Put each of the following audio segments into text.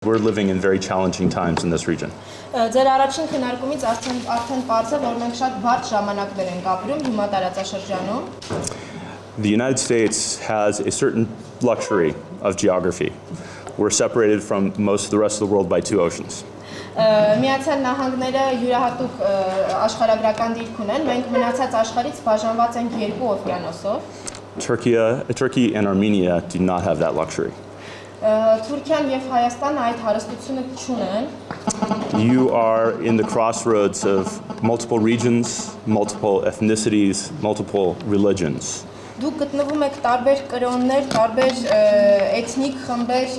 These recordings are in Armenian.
We're living in very challenging times in this region. Ձեր առաջին քննարկումից արդեն պարզ է, որ մենք շատ բարդ ժամանակներ ենք ապրում հիմա տարածաշրջանում։ The United States has a certain luxury of geography. We're separated from most of the rest of the world by two oceans. Միացյալ Նահանգները յուրահատուկ աշխարհագրական դիրք ունեն, մենք մնացած աշխարհից բաժանված ենք երկու օվկիանոսով։ Turkey and Armenia do not have that luxury. Թուրքիան եւ Հայաստանը այդ հարստությունը չունեն։ You are in the crossroads of multiple regions, multiple ethnicities, multiple religions. Դուք գտնվում եք տարբեր կրոններ, տարբեր էթնիկ խմբեր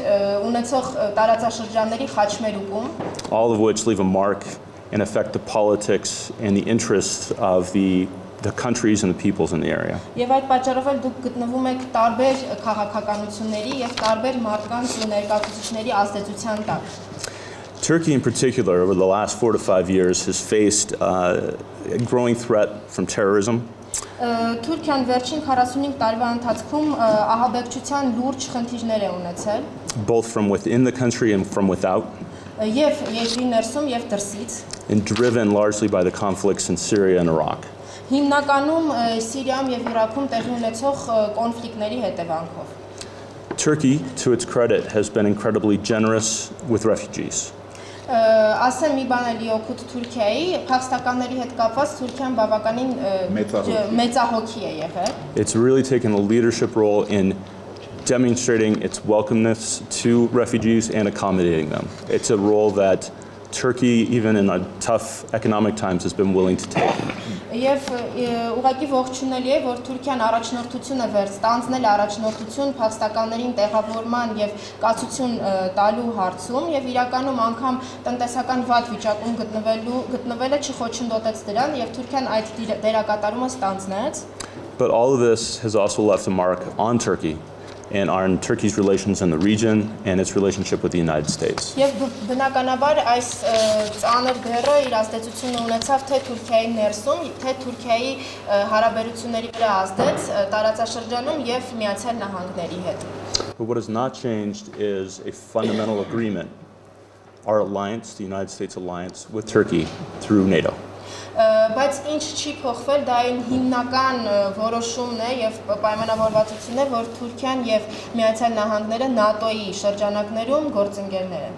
ունեցող տարածաշրջանների խաչմերուկում, all of which leave a mark and affect the politics and the interests of the countries and the peoples in the area. Եվ այդ պատճառով էլ դուք գտնվում եք տարբեր քաղաքականությունների եւ տարբեր մարդկանց ու ներկայացուցիչների ազդեցության տակ։ Turkey in particular over the last 4 to 5 years has faced a growing threat from terrorism. Թուրքիան վերջին 45 տարվա ընթացքում ահաբեկչության լուրջ խնդիրներ է ունեցել, both from within the country and from without. Եվ երկրի ներսում եւ դրսից, and driven largely by the conflicts in Syria and Iraq. Հիմնականում Սիրիայում եւ Իրաքում տեղի ունեցող կոնֆլիկտների հետևանքով։ Turkey, to its credit, has been incredibly generous with refugees. Ասեմ մի բան էլի օգուտ Թուրքիայի, փախստականների հետ կապված Թուրքիան բավականին մեծահոգի է եղել։ It's really taken a leadership role in demonstrating its welcomeness to refugees and accommodating them. It's a role that Turkey, even in tough economic times, has been willing to take. Եվ ուղղակի ողջունելի է, որ Թուրքիան առաջնորդություն է ստանձնել առաջնորդություն փախստականներին տեղավորման եւ կացություն տալու հարցում եւ իրականում անգամ տնտեսական վատ վիճակում գտնվելը չխոչընդոտեց դրան եւ Թուրքիան այդ դերակատարումը ստանձնեց. But all of this has also left a mark on Turkey and on Turkey's relations in the region and its relationship with the United States. Եվ բնականաբար այս ծանր դերը իր ազդեցությունը ունեցավ թե Թուրքիայի ներսում, թե Թուրքիայի հարաբերությունների վրա ազդեց տարածաշրջանում եւ Միացյալ Նահանգների հետ։ But what has not changed is a fundamental agreement, our alliance, the United States alliance with Turkey through NATO. Բայց ինչ չի փոխվել, դա այն հիմնական որոշումն է եւ պայմանավորվածությունն է, որ Թուրքիան եւ Միացյալ Նահանգները ՆԱՏՕ-ի շրջանակներում գործընկերներ են։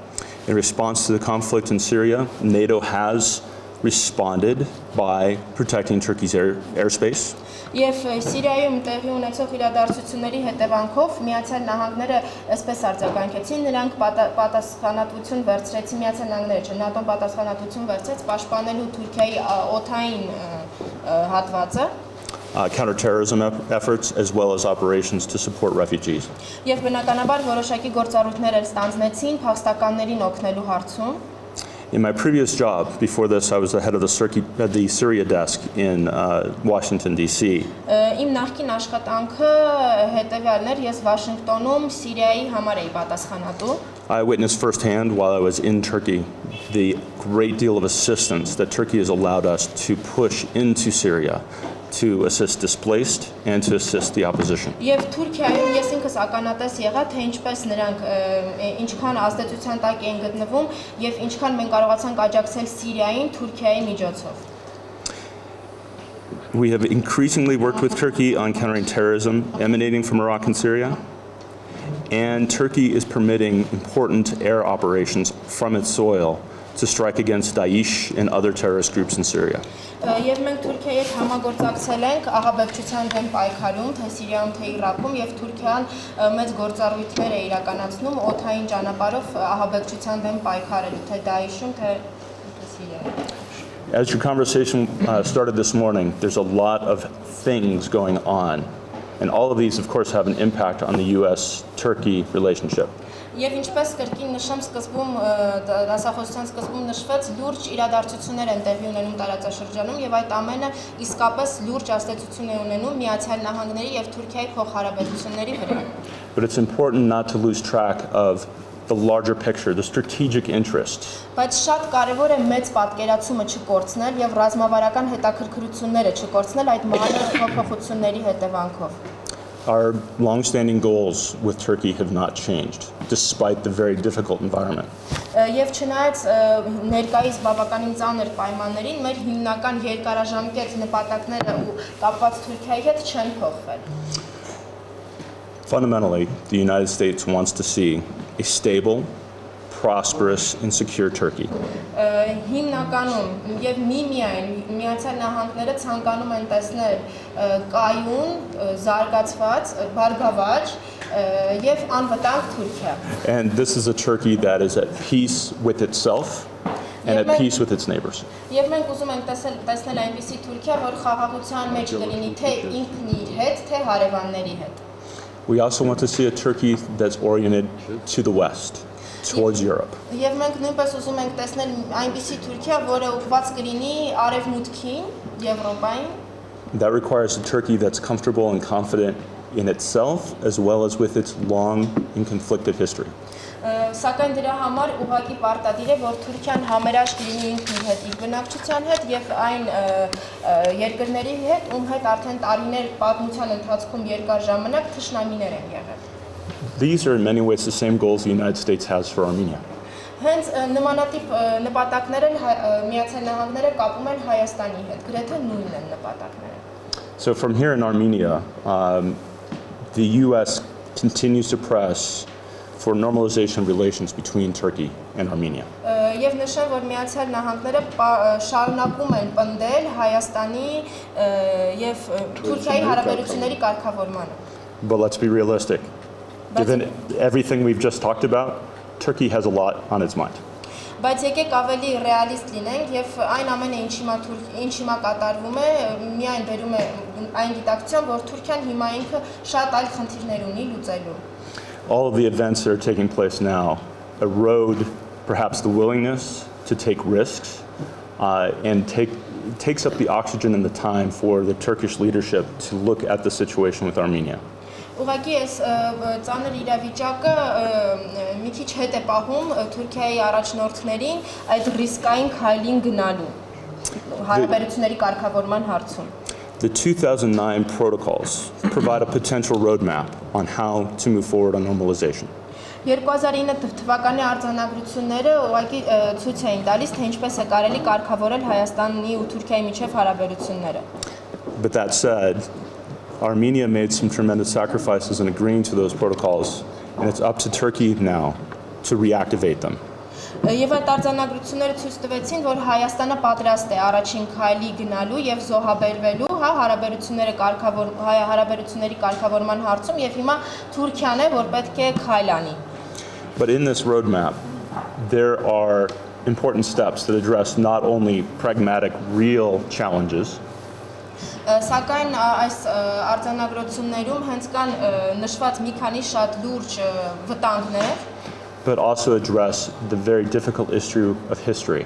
In response to the conflict in Syria, NATO has responded by protecting Turkey's airspace. Եվ Սիրիայում տեղի ունեցող իրադարձությունների հետևանքով Միացյալ Նահանգները այսպես արձագանքեցին, նրանք պատասխանատվություն վերցրեցին Միացյալ Նահանգները, չէ, ՆԱՏՕ-ն պատասխանատվություն վերցրեց պաշտպանելու Թուրքիայի օդային հատվածը, counterterrorism efforts as well as operations to support refugees. Եվ բնականաբար որոշակի գործառույթներ էլ ստանձնեցին փախստականներին օգնելու հարցում։ In my previous job, before this, I was the head of the Syria desk in Washington, D.C. Իմ նախկին աշխատանքը հետևյալն էր, ես Վաշինգտոնում Սիրիայի համար էի պատասխանատու։ I witnessed firsthand while I was in Turkey the great deal of assistance that Turkey has allowed us to push into Syria to assist displaced and to assist the opposition. Եվ Թուրքիայում ես ինքս ականատես եղա, թե ինչպես նրանք ինչքան ազդեցության տակ են գտնվում եւ ինչքան մենք կարողացանք աջակցել Սիրիային Թուրքիայի միջոցով։ We have increasingly worked with Turkey on countering terrorism emanating from Iraq and Syria, and Turkey is permitting important air operations from its soil to strike against Daesh and other terrorist groups in Syria. Եվ մենք Թուրքիայի հետ համագործակցել ենք ահաբեկչության դեմ պայքարում, թե Սիրիայում, թե Իրաքում, եւ Թուրքիան մեծ գործառույթներ է իրականացնում օդային ճանապարհով ահաբեկչության դեմ պայքարելու, թե Դաեշում, թե Սիրիայում։ As your conversation started this morning, there's a lot of things going on, and all of these, of course, have an impact on the U.S.-Turkey relationship. Եվ ինչպես կրկին նշեմ սկզբում դասախոսության սկզբում նշվեց լուրջ իրադարձություններ են տեղի ունենում տարածաշրջանում եւ այդ ամենը իսկապես լուրջ ազդեցություն է ունենում Միացյալ Նահանգների եւ Թուրքիայի փոխհարաբերությունների վրա։ But it's important not to lose track of the larger picture, the strategic interest. Բայց շատ կարևոր է մեծ պատկերացումը չկորցնել եւ ռազմավարական հետաքրքրությունները չկորցնել այդ մանր փոփոխությունների հետևանքով։ Our long-standing goals with Turkey have not changed, despite the very difficult environment. Եվ չնայած ներկայիս բավականին ծանր պայմաններին, մեր հիմնական երկարաժամկետ նպատակները ու կապված Թուրքիայի հետ չեն փոխվել։ Fundamentally, the United States wants to see a stable, prosperous, and secure Turkey. Հիմնականում եւ միմիայն Միացյալ Նահանգները ցանկանում են տեսնել կայուն, զարգացված, բարգավաճ եւ անվտանգ Թուրքիա։ And this is a Turkey that is at peace with itself and at peace with its neighbors. Եվ մենք ուզում ենք տեսնել այնպիսի Թուրքիա, որ խաղաղության մեջ կլինի թե ինքն իր հետ, թե հարևանների հետ։ We also want to see a Turkey that's oriented to the West, towards Europe. Եվ մենք նույնպես ուզում ենք տեսնել այնպիսի Թուրքիա, որը ուղղված կլինի արևմուտքին, Եվրոպային։ That requires a Turkey that's comfortable and confident in itself as well as with its long and conflicted history. Սակայն դրա համար ուղղակի պարտադիր է, որ Թուրքիան համերաշխ լինի ինքն իր հետ, իր բնակչության հետ եւ այն երկրների հետ, ում հետ արդեն տարիներ պատմության ընթացքում երկար ժամանակ թշնամիներ են եղել։ These are in many ways the same goals the United States has for Armenia. Հենց նմանատիպ նպատակներ են Միացյալ Նահանգները կապում են Հայաստանի հետ, գրեթե նույնն են նպատակները։ So from here in Armenia, the U.S. continues to press for normalization relations between Turkey and Armenia. Եվ նշեմ, որ Միացյալ Նահանգները շարունակում են պնդել Հայաստանի եւ Թուրքիայի հարաբերությունների կարգավորմանը։ But let's be realistic. Given everything we've just talked about, Turkey has a lot on its mind. Բայց եկեք ավելի ռեալիստ լինենք եւ այն ամենը ինչ հիմա կատարվում է, միայն բերում է այն գիտակցության, որ Թուրքիան հիմա ինքը շատ այլ խնդիրներ ունի լուծելու։ All of the events that are taking place now erode perhaps the willingness to take risks and takes up the oxygen and the time for the Turkish leadership to look at the situation with Armenia. Ուղղակի այս ծանր իրավիճակը մի քիչ հետ է պահում Թուրքիայի առաջնորդներին այդ ռիսկային քայլին գնալու հարաբերությունների կարգավորման հարցում։ The 2009 protocols provide a potential roadmap on how to move forward on normalization. 2009 թվականի արձանագրությունները ուղղակի ցույց էին տալիս, թե ինչպես է կարելի կարգավորել Հայաստանի ու Թուրքիայի միջև հարաբերությունները։ But that said, Armenia made some tremendous sacrifices in agreeing to those protocols, and it's up to Turkey now to reactivate them. Եվ այդ արձանագրությունները ցույց տվեցին, որ Հայաստանը պատրաստ է առաջին քայլի գնալու եւ զոհաբերվելու հարաբերությունների կարգավորման հարցում եւ հիմա Թուրքիան է, որ պետք է քայլ անի։ But in this roadmap, there are important steps that address not only pragmatic, real challenges, Սակայն այս արձանագրություններում հենց կան նշված մի քանի շատ լուրջ վտանգներ, but also address the very difficult issue of history.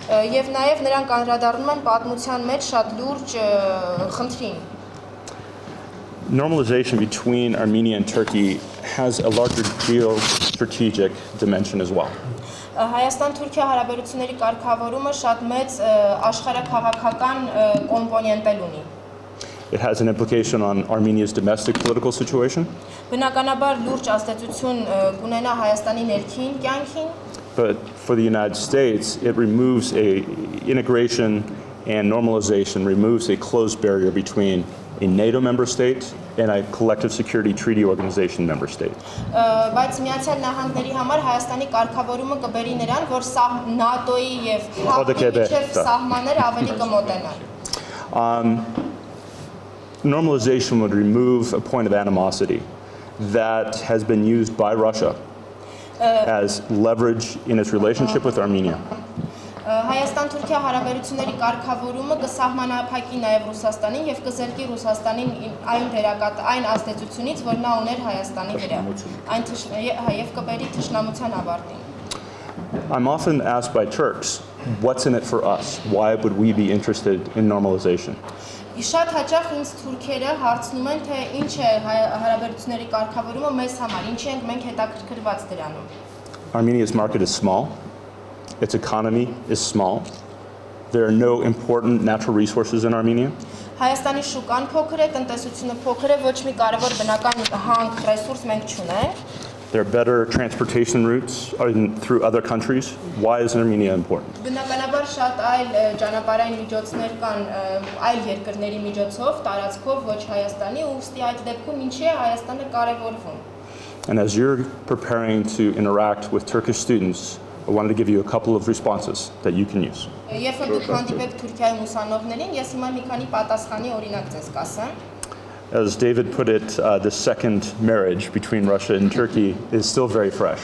Եվ նաև նրանք անդրադառնում են պատմության մեջ շատ լուրջ խնդրին։ Normalization between Armenia and Turkey has a larger geostrategic dimension as well. Հայաստան-Թուրքիա հարաբերությունների կարգավորումը շատ մեծ աշխարհաքաղաքական կոմպոնենտ ունի։ It has an implication on Armenia's domestic political situation. Բնականաբար լուրջ ազդեցություն կունենա Հայաստանի ներքին կյանքին։ But for the United States, it removes integration and normalization removes a closed barrier between a NATO member state and a collective security treaty organization member state. Բայց Միացյալ Նահանգների համար Հայաստանի կարգավորումը կբերի նրան, որ ՆԱՏՕ-ի եւ ՀԱՊ-ի սահմանները ավելի կմոտենան։ Normalization would remove a point of animosity that has been used by Russia as leverage in its relationship with Armenia. Հայաստան-Թուրքիա հարաբերությունների կարգավորումը կսահմանափակի նաև Ռուսաստանին եւ կզրկի Ռուսաստանին այն ազդեցությունից, որ նա ուներ Հայաստանի վրա, եւ կբերի թշնամության ավարտին։ I'm often asked by Turks, what's in it for us? Why would we be interested in normalization? Շատ հաճախ ինձ թուրքերը հարցնում են, թե ինչ է հարաբերությունների կարգավորումը մեզ համար, ինչի ենք մենք հետաքրքրված դրանում։ Armenia's market is small. Its economy is small. there are no important natural resources in Armenia. Հայաստանի շուկան փոքր է, տնտեսությունը փոքր է, ոչ մի կարևոր բնական հանք ռեսուրս մենք չունենք։ There are better transportation routes through other countries. Why is Armenia important? Բնականաբար շատ այլ ճանապարհային միջոցներ կան այլ երկրների միջոցով, տարածքով, ոչ Հայաստանի, ուստի այդ դեպքում ինչի է Հայաստանը կարևորվում։ And as you're preparing to interact with Turkish students, I wanted to give you a couple of responses that you can use. Երբ դուք հանդիպեք Թուրքիայում ուսանողներին, ես հիմա մի քանի պատասխանի օրինակ ձեզ կասեմ։ As David put it, the second marriage between Russia and Turkey is still very fresh.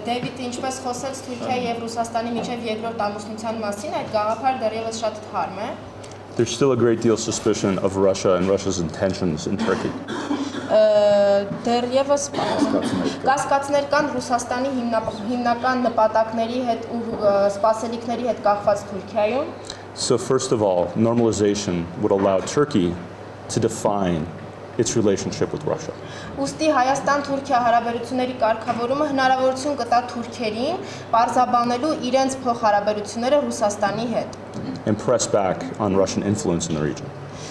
Դեյվիդը ինչպես խոսեց Թուրքիայի եւ Ռուսաստանի միջև երկրորդ ամուսնության մասին, այդ գաղափարը դեռևս շատ թարմ է։ There's still a great deal of suspicion of Russia and Russia's intentions in Turkey. Դեռևս կասկածներ կան Ռուսաստանի հիմնական նպատակների հետ ու սպասելիքների հետ կախված Թուրքիայում։ So first of all, normalization would allow Turkey to define its relationship with Russia. Ուստի Հայաստան-Թուրքիա հարաբերությունների կարգավորումը հնարավորություն կտա թուրքերին պարզաբանելու իրենց փոխհարաբերությունները Ռուսաստանի հետ։ And press back on Russian influence in the region.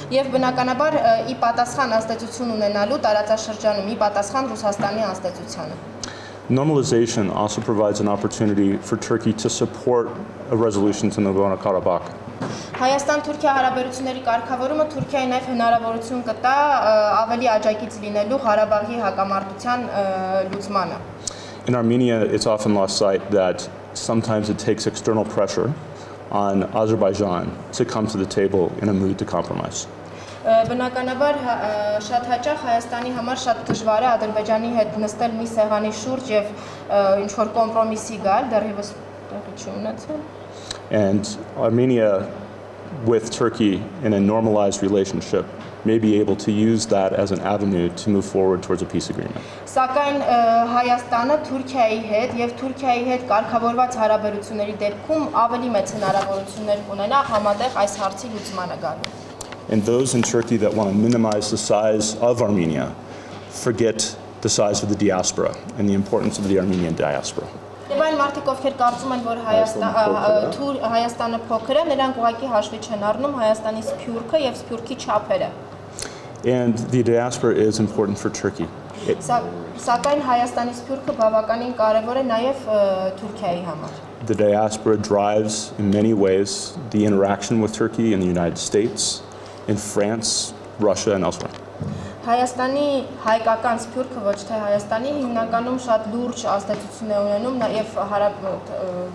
Եվ բնականաբար ի պատասխան ազդեցություն ունենալու տարածաշրջանում, ի պատասխան Ռուսաստանի ազդեցությանը։ Normalization also provides an opportunity for Turkey to support a resolution to Nagorno-Karabakh. Հայաստան-Թուրքիա հարաբերությունների կարգավորումը Թուրքիայի նաև հնարավորություն կտա ավելի աջակից լինելու Ղարաբաղի հակամարտության լուծմանը։ In Armenia, it's often lost sight that sometimes it takes external pressure on Azerbaijan to come to the table in a mood to compromise. Բնականաբար շատ հաճախ Հայաստանի համար շատ դժվար է Ադրբեջանի հետ նստել մի սեղանի շուրջ եւ ինչ որ կոմպրոմիսի գալ, դեռևս տեղի չի ունեցել։ And Armenia, with Turkey in a normalized relationship, may be able to use that as an avenue to move forward towards a peace agreement. Սակայն Հայաստանը Թուրքիայի հետ եւ Թուրքիայի հետ կարգավորված հարաբերությունների դեպքում ավելի մեծ հնարավորություններ կունենա համատեղ այս հարցի լուծմանը գալու։ And those in Turkey that want to minimize the size of Armenia forget the size of the diaspora and the importance of the Armenian diaspora. Եվ այն մարդիկ, ովքեր կարծում են, որ Հայաստանը փոքր է, նրանք ուղղակի հաշվի չեն առնում Հայաստանի սփյուռքը եւ սփյուռքի չափերը։ And the diaspora is important for Turkey. Սակայն Հայաստանի սփյուռքը բավականին կարևոր է նաեւ Թուրքիայի համար։ The diaspora drives in many ways the interaction with Turkey in the United States, in France, Russia and elsewhere. Հայաստանի հայկական սփյուռքը ոչ թե Հայաստանի հիմնականում շատ լուրջ ազդեցություն է ունենում նաև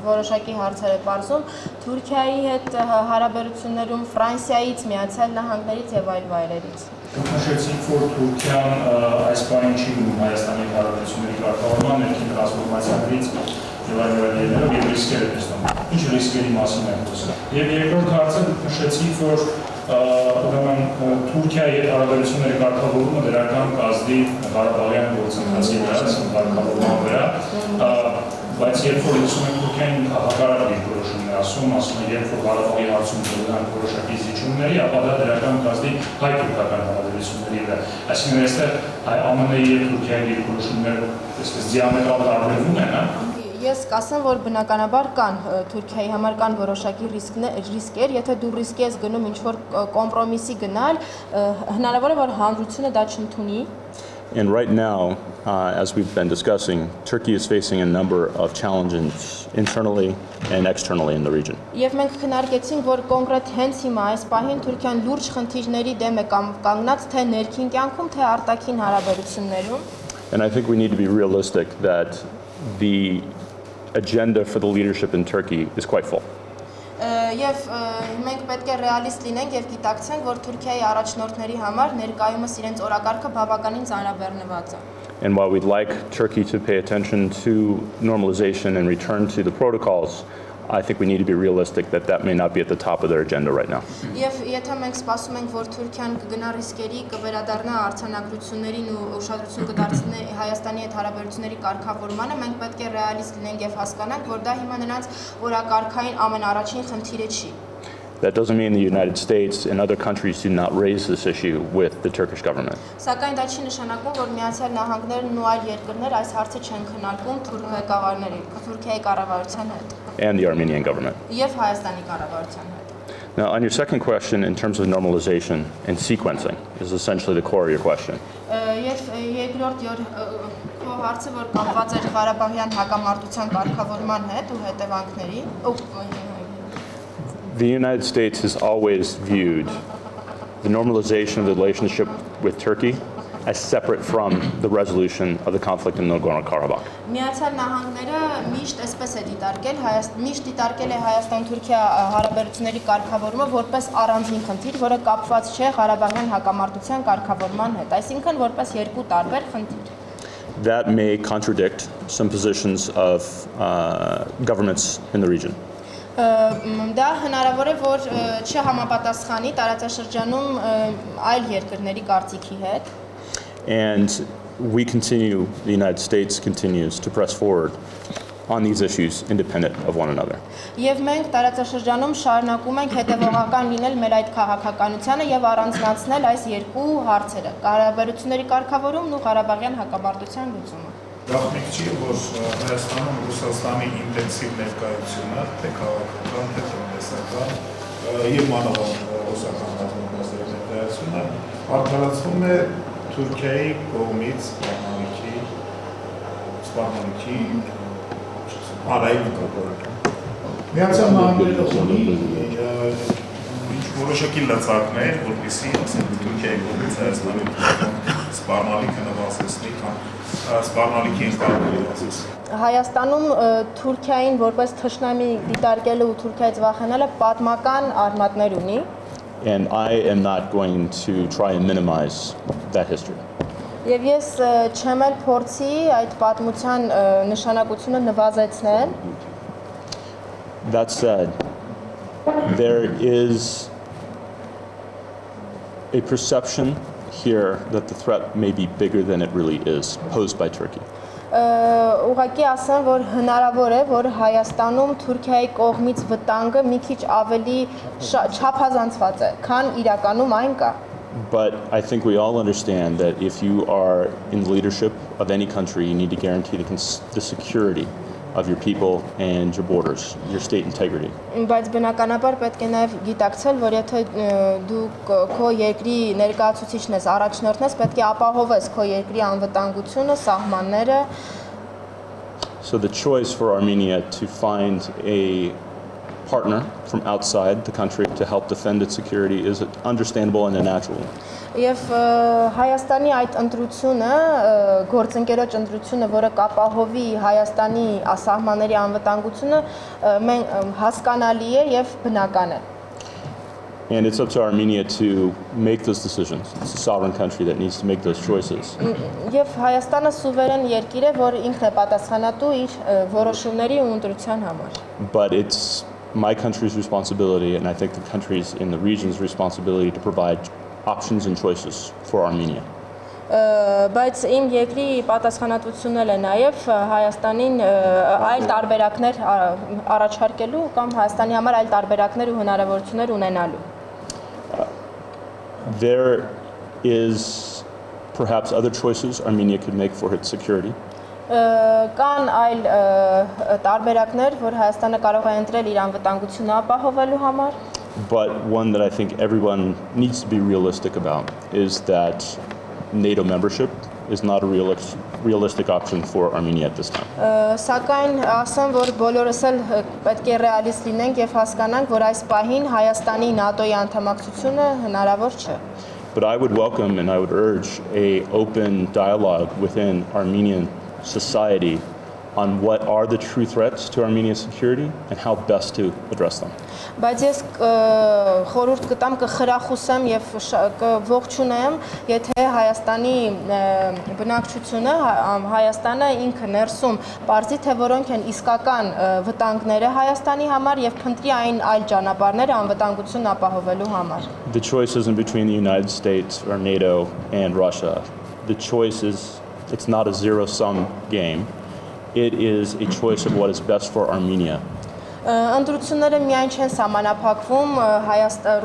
որոշակի հարցեր է բարձում Թուրքիայի հետ հարաբերություններում Ֆրանսիայից, Միացյալ Նահանգներից եւ այլ վայրերից։ Նշեցիք, որ Թուրքիան այս բանին չի գնում Հայաստանի հարաբերությունների կարգավորման, ներքին ռազմավարությունից եւ այլ եւ ռիսկեր է տեսնում։ Ինչ ռիսկերի մասին է խոսքը։ Եվ երկրորդ հարցը դուք նշեցիք, որ ուրեմն Թուրքիայի հետ հարաբերությունների կարգավորումը դրական կազդի Ղարաբաղյան գործընթացի վրա, կարգավորման վրա, բայց երբ որ լսում ենք Թուրքիային հակառակ դիրքորոշումն է ասում է, երբ որ Ղարաբաղի հարցում կան որոշակի զիջումների, ապա դա դրական կազդի հայ-թուրքական հարաբերությունների վրա։ Այսինքն այստեղ ԱՄՆ-ի եւ Թուրքիայի դիրքորոշումները այսպես դիամետրալ տարբերվում են, հա։ Ես կասեմ, որ բնականաբար կան Թուրքիայի համար կան որոշակի ռիսկեր, եթե դու ռիսկի ես գնում ինչ-որ կոմպրոմիսի գնալ, հնարավոր է որ հանրությունը դա չընդունի։ And right now, as we've been discussing, Turkey is facing a number of challenges internally and externally in the region. Եվ մենք քննարկեցինք, որ կոնկրետ հենց հիմա այս պահին Թուրքիան լուրջ խնդիրների դեմ է կանգնած թե ներքին կյանքում, թե արտաքին հարաբերություններում։ And I think we need to be realistic that the agenda for the leadership in Turkey is quite full. Եվ մենք պետք է ռեալիստ լինենք եւ գիտակցենք, որ Թուրքիայի առաջնորդների համար ներկայումս իրենց օրակարգը բավականին ծանրաբեռնված է։ And while we'd like Turkey to pay attention to normalization and return to the protocols, I think we need to be realistic that that may not be at the top of their agenda right now. Եվ եթե մենք սպասում ենք, որ Թուրքիան կգնա ռիսկերի, կվերադառնա արձանագրություններին ու ուշադրություն կդարձնի Հայաստանի հետ հարաբերությունների կարգավորմանը, մենք պետք է ռեալիստ լինենք եւ հասկանանք, որ դա հիմա նրանց օրակարգային ամենաառաջին խնդիրը չի։ That doesn't mean the United States and other countries do not raise this issue with the Turkish government. Սակայն դա չի նշանակում, որ Միացյալ Նահանգներն ու այլ երկրներ այս հարցը չեն քննարկում Թուրքիայի կառավարության հետ։ and the Armenian government. եւ Հայաստանի կառավարության հետ։ Now, on your second question, in terms of normalization and sequencing, is essentially the core of your question. Եվ երկրորդ քո հարցը, որ կապված էր Ղարաբաղյան հակամարտության կարգավորման հետ ու հետևանքների, The United States has always viewed the normalization of the relationship with Turkey as separate from the resolution of the conflict in Nagorno-Karabakh. Միացյալ Նահանգները միշտ այսպես է դիտարկել է Հայաստան-Թուրքիա հարաբերությունների կարգավորումը որպես առանձին խնդիր, որը կապված չէ Ղարաբաղյան հակամարտության կարգավորման հետ, այսինքն որպես երկու տարբեր խնդիր։ That may contradict some positions of governments in the region. Դա հնարավոր է, որ չհամապատասխանի տարածաշրջանում այլ երկրների կարծիքի հետ։ And the United States continues to press forward on these issues independent of one another. Եվ մենք տարածաշրջանում շարունակում ենք հետևողական լինել մեր այդ քաղաքականությանը եւ առանձնացնել այս երկու հարցերը՝ հարաբերությունների կարգավորումն ու Ղարաբաղյան հակամարտության լուծումը։ Գաղտնիք չի, որ Հայաստանում Ռուսաստանի ինտենսիվ ներկայությունը, թե քաղաքական, թե տնտեսական եւ մանավանդ ռուսական ռազմավարների ներկայությունը արտարացվում է Թուրքիայի կողմից սպառնալիքի արայլ կողմը։ Միացյալ Նահանգները ունի որոշակի լծակներ, որպեսզի Թուրքիայի կողմից Հայաստանի սպառնալիքը նվազեցնի կամ սպառնալիքի ընկալումը նվազեցնի։ Հայաստանում Թուրքիային որպես թշնամի դիտարկելը ու Թուրքիայից վախենալը պատմական արմատներ ունի։ And I am not going to try and minimize that history. Եվ ես չեմ էլ փորձի այդ պատմության նշանակությունը նվազեցնել։ That said, there is a perception here that the threat may be bigger than it really is posed by Turkey. Ուղղակի ասեմ, որ հնարավոր է, որ Հայաստանում Թուրքիայի կողմից վտանգը մի քիչ ավելի չափազանցված է, քան իրականում այն կա։ But I think we all understand that if you are in the leadership of any country, you need to guarantee the security of your people and your borders, your state integrity. Բայց բնականաբար պետք է նաև գիտակցել, որ եթե դու քո երկրի ներկայացուցիչն ես, առաջնորդն ես, պետք է ապահովես քո երկրի անվտանգությունը, սահմանները։ So the choice for Armenia to find a partner from outside the country to help defend its security is understandable and a natural one. Եվ Հայաստանի այդ ընտրությունը, գործընկերոջ ընտրությունը, որը կապահովի Հայաստանի սահմանների անվտանգությունը, հասկանալի է եւ բնական է։ And it's up to Armenia to make those decisions. It's a sovereign country that needs to make those choices. Եվ Հայաստանը սուվերեն երկիր է, որ ինքն է պատասխանատու իր որոշումների ու ընտրության համար։ But it's my country's responsibility, and I think the countries in the region's responsibility to provide options and choices for Armenia. Բայց իմ երկրի պատասխանատվությունն է նաև Հայաստանին այլ տարբերակներ առաջարկելու կամ Հայաստանի համար այլ տարբերակներ ու հնարավորություններ ունենալու։ There is perhaps other choices Armenia could make for its security. Կան այլ տարբերակներ, որ Հայաստանը կարող է ընտրել իր անվտանգությունը ապահովելու համար։ But one that I think everyone needs to be realistic about is that NATO membership is not a realistic option for Armenia at this time. Սակայն ասեմ, որ բոլորս էլ պետք է ռեալիստ լինենք եւ հասկանանք, որ այս պահին Հայաստանի ՆԱՏՕ-ի անդամակցությունը հնարավոր չէ։ But I would welcome and I would urge an open dialogue within Armenian society on what are the true threats to Armenia's security and how best to address them. Բայց ես խորհուրդ կտամ, կխրախուսեմ եւ կողջունեմ, եթե Հայաստանի բնակչությունը, Հայաստանը ինքը ներսում բարձի թե որոնք են իսկական վտանգները Հայաստանի համար եւ փնտրի այլ ճանապարհներ անվտանգություն ապահովելու համար։ The choice isn't between the United States or NATO and Russia. The choice is, it's not a zero-sum game. It is a choice of what is best for Armenia. Ընտրությունները միայն չեն սահմանափակվում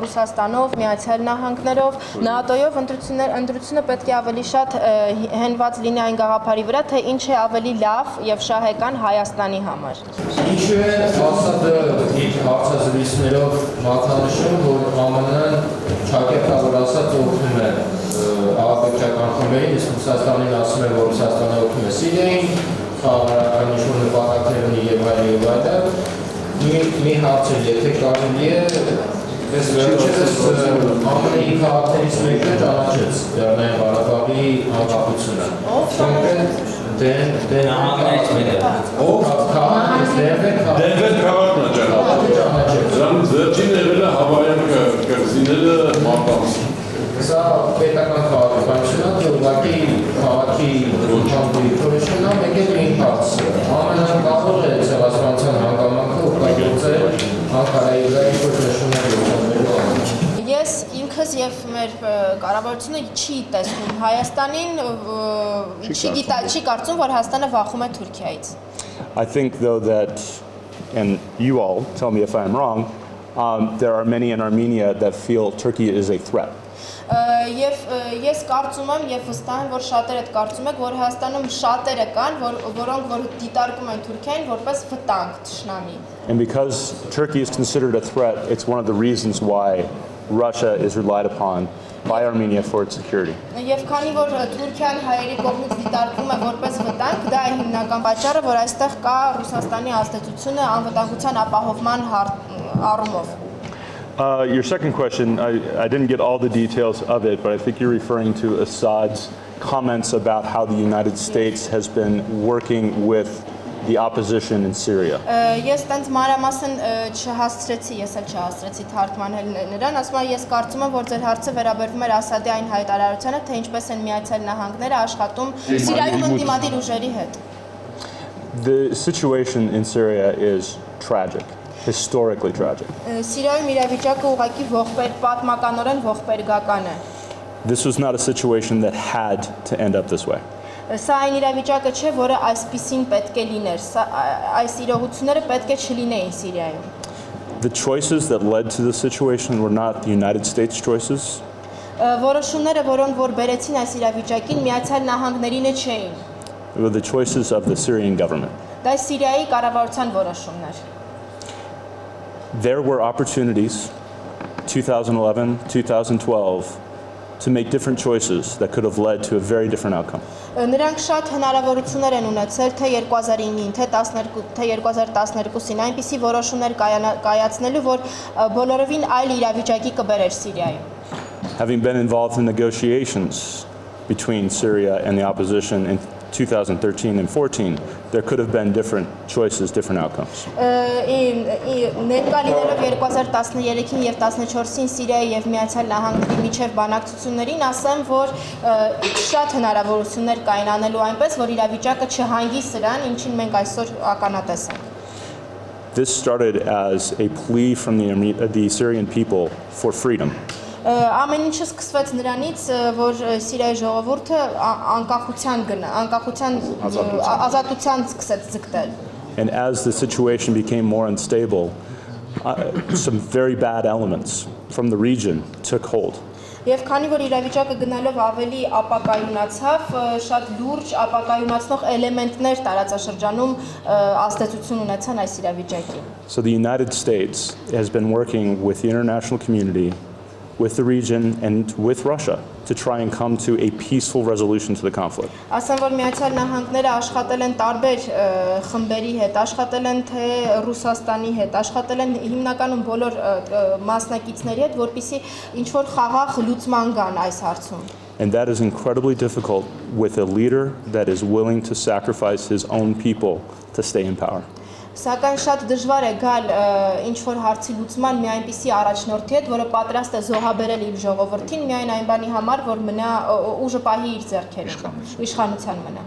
Ռուսաստանով, Միացյալ Նահանգներով, ՆԱՏՕ-ով, ընտրությունը պետք է ավելի շատ հենված լինի այն գաղափարի վրա, թե ինչ է ավելի լավ եւ շահեկան Հայաստանի համար։ Ինչու է Ասադը իր հարցազրույցներով մատնանշում, որ ԱՄՆ-ն ճակերտավոր ասած օգնում է ահաբեկչական խմբերին, իսկ Ռուսաստանին ասում է, որ Ռուսաստանը օգնում է Սիրիային, խաղաղարարական ինչ-որ նպատակներ ունի եւ այլն։ Մի հարց է, եթե կարելի է, ես վերջերս ԱՄՆ-ի քաղաքներից մեկը ճանաչեց Լեռնային Ղարաբաղի անկախությունը։ Համակարգից մեկը։ Ով Դենվեր քաղաքն է ճանաչել։ Դրանից վերջին եղել է հավայան կղզիները մարտանց։ Սա պետական քաղաքականություն է, ուղղակի քաղաքի դիրքորոշումն է, մեկ էլ մի հարց։ ԱՄՆ-ն կարող է ցեղասպանության հանգամանքը օգտագործել Անկարայի վրա ինչ-որ նշումներ գործադրելու։ Ես ինքս եւ մեր կառավարությունը չի տեսնում Հայաստանին, չի կարծում, որ Հայաստանը վախում է Թուրքիայից։ I think though that, and you all tell me if I'm wrong, there are many in Armenia that feel Turkey is a threat. Եվ ես կարծում եմ եւ վստահ եմ, որ շատերը կարծում եք, որ Հայաստանում շատերը կան, որոնք որ դիտարկում են Թուրքիային որպես վտանգ, թշնամի։ And because Turkey is considered a threat, it's one of the reasons why Russia is relied upon by Armenia for its security. Եվ քանի որ Թուրքիան հայերի կողմից դիտարկվում է որպես վտանգ, դա է հիմնական պատճառը, որ այստեղ կա Ռուսաստանի ազդեցությունը անվտանգության ապահովման առումով։ Your second question, I didn't get all the details of it, but I think you're referring to Assad's comments about how the United States has been working with the opposition in Syria. Ես տենց մանրամասն չհասցրեցի, ես էլ չհասցրեցի թարգմանել նրան, ասում եմ, ես կարծում եմ, որ ձեր հարցը վերաբերվում էր Ասադի այն հայտարարությանը, թե ինչպես են Միացյալ Նահանգները աշխատում Սիրիայում ընդդիմադիր ուժերի հետ։ The situation in Syria is tragic. Historically tragic. Սիրիայում իրավիճակը ուղղակի պատմականորեն ողբերգական է։ This was not a situation that had to end up this way. Սա այն իրավիճակը չէ, որը այսպիսին պետք է լիներ։ Այս իրողությունները պետք է չլինեին Սիրիայում։ The choices that led to the situation were not the United States choices. Որոշումները, որոնք որ բերեցին այս իրավիճակին, Միացյալ Նահանգներինը չէին։ They were the choices of the Syrian government. Դա Սիրիայի կառավարության որոշումներ։ There were opportunities, 2011, 2012, to make different choices that could have led to a very different outcome. Նրանք շատ հնարավորություններ են ունեցել թե 2009-ին, թե 2012-ին այնպիսի որոշումներ կայացնելու, որ բոլորովին այլ իրավիճակի կբերեր Սիրիայում։ Having been involved in negotiations between Syria and the opposition in 2013 and 14, there could have been different choices, different outcomes. Ներկա լինելով 2013-ին եւ 14-ին Սիրիայի եւ Միացյալ Նահանգների միջև բանակցություններին, ասեմ, որ շատ հնարավորություններ կային անելու այնպես, որ իրավիճակը չհանգի սրան, ինչին մենք այսօր ականատես ենք։ This started as a plea from the Syrian people for freedom. Ամեն ինչը սկսվեց նրանից, որ Սիրիայի ժողովուրդը ազատության սկսեց ձգտել։ And as the situation became more unstable, some very bad elements from the region took hold. Եվ քանի որ իրավիճակը գնալով ավելի ապակայունացավ, շատ լուրջ ապակայունացնող էլեմենտներ տարածաշրջանում ազդեցություն ունեցան այս իրավիճակին։ So the United States has been working with the international community, with the region and with Russia to try and come to a peaceful resolution to the conflict. Ասեմ, որ Միացյալ Նահանգները աշխատել են տարբեր խմբերի հետ, աշխատել են թե Ռուսաստանի հետ, աշխատել են հիմնականում բոլոր մասնակիցների հետ, որպեսզի ինչ-որ խաղաղ լուծման գան այս հարցում։ And that is incredibly difficult with a leader that is willing to sacrifice his own people to stay in power. Սակայն շատ դժվար է գալ ինչ-որ հարցի լուծման մի այնպիսի առաջնորդի հետ, որը պատրաստ է զոհաբերել իր ժողովրդին միայն այն բանի համար, որ մնա ուժը պահի իր ձեռքերում, իշխանության մնա։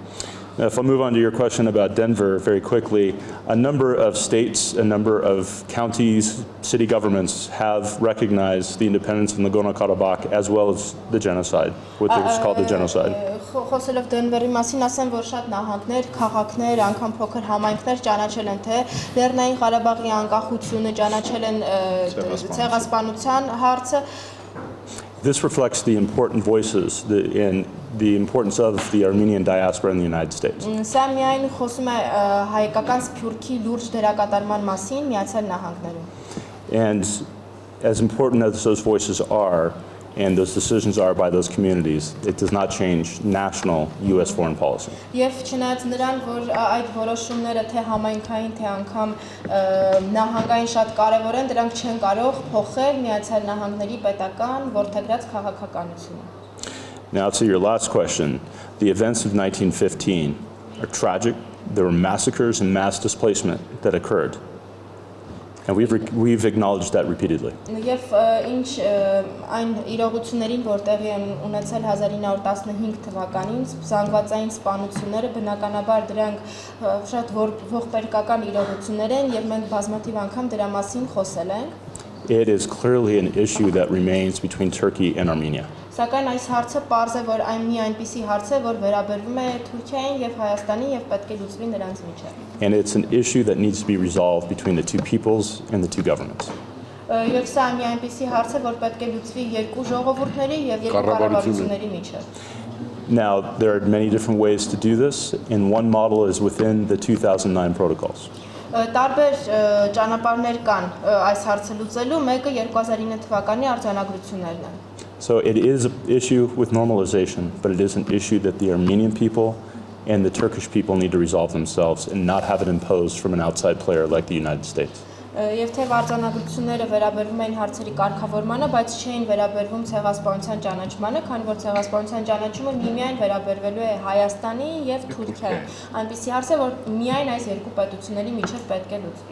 Now, if I move on to your question about Denver very quickly, a number of states, a number of counties, city governments have recognized the independence of Nagorno-Karabakh as well as the genocide, what is called the genocide. Խոսելով Դենվերի մասին ասեմ, որ շատ նահանգներ, քաղաքներ, անգամ փոքր համայնքներ ճանաչել են, թե Լեռնային Ղարաբաղի անկախությունը, ճանաչել են ցեղասպանության հարցը. This reflects the important voices and the importance of the Armenian diaspora in the United States. Սա միայն խոսում է հայկական սփյուռքի լուրջ դերակատարման մասին Միացյալ Նահանգներում. And as important as those voices are, and those decisions are by those communities, it does not change national U.S. foreign policy. Եվ չնայած նրան, որ այդ որոշումները թե համայնքային, թե անգամ նահանգային շատ կարևոր են, դրանք չեն կարող փոխել Միացյալ Նահանգների պետական որդեգրած քաղաքականությունը. Now to your last question, the events of 1915 are tragic. There were massacres and mass displacement that occurred. And we've acknowledged that repeatedly. Եվ ինչ այն իրողություններին, որ տեղի են ունեցել 1915 թվականին, զանգվածային սպանությունները, բնականաբար դրանք շատ ողբերգական իրողություններ են եւ մենք բազմաթիվ անգամ դրա մասին խոսել ենք. It is clearly an issue that remains between Turkey and Armenia. Սակայն այս հարցը պարզ է, որ այն մի այնպիսի հարց է, որ վերաբերվում է Թուրքիային եւ Հայաստանին եւ պետք է լուծվի նրանց միջեւ. And it's an issue that needs to be resolved between the two peoples and the two governments. Եվ սա մի այնպիսի հարց է, որ պետք է լուծվի երկու ժողովուրդների եւ երկու կառավարությունների միջեւ. Now, there are many different ways to do this, and one model is within the 2009 protocols. Տարբեր ճանապարհներ կան այս հարցը լուծելու, մեկը 2009 թվականի արձանագրություններն են. So it is an issue with normalization, but it is an issue that the Armenian people and the Turkish people need to resolve themselves and not have it imposed from an outside player like the United States. Եվ թե արձանագրությունները վերաբերվում էին հարցերի կարգավորմանը, բայց չէին վերաբերվում ցեղասպանության ճանաչմանը, քանի որ ցեղասպանության ճանաչումը միմիայն վերաբերվելու է Հայաստանի եւ Թուրքիայի։ Այնպիսի հարց է, որ միայն այս երկու պետությունների միջև պետք է լուծվի.